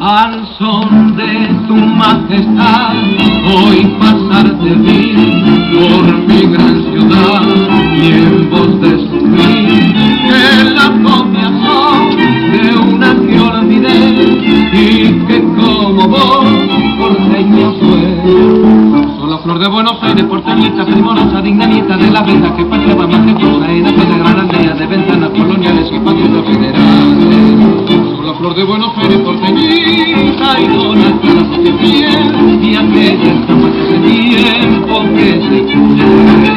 Al son de tu majestad, hoy pasarte vi por mi gran ciudad y en voz de sufrir que las copias son de una que olvidé y que como vos porteño soy. Soy la flor de Buenos Aires, porteñita, primorosa, dignanita de la venta que paseaba majestuosa en aquella de gran aldea de ventanas coloniales y patios federales. Soy la flor de Buenos Aires, porteñita, y dona cada voz de piel y aquella estampa que hace tiempo que se fue.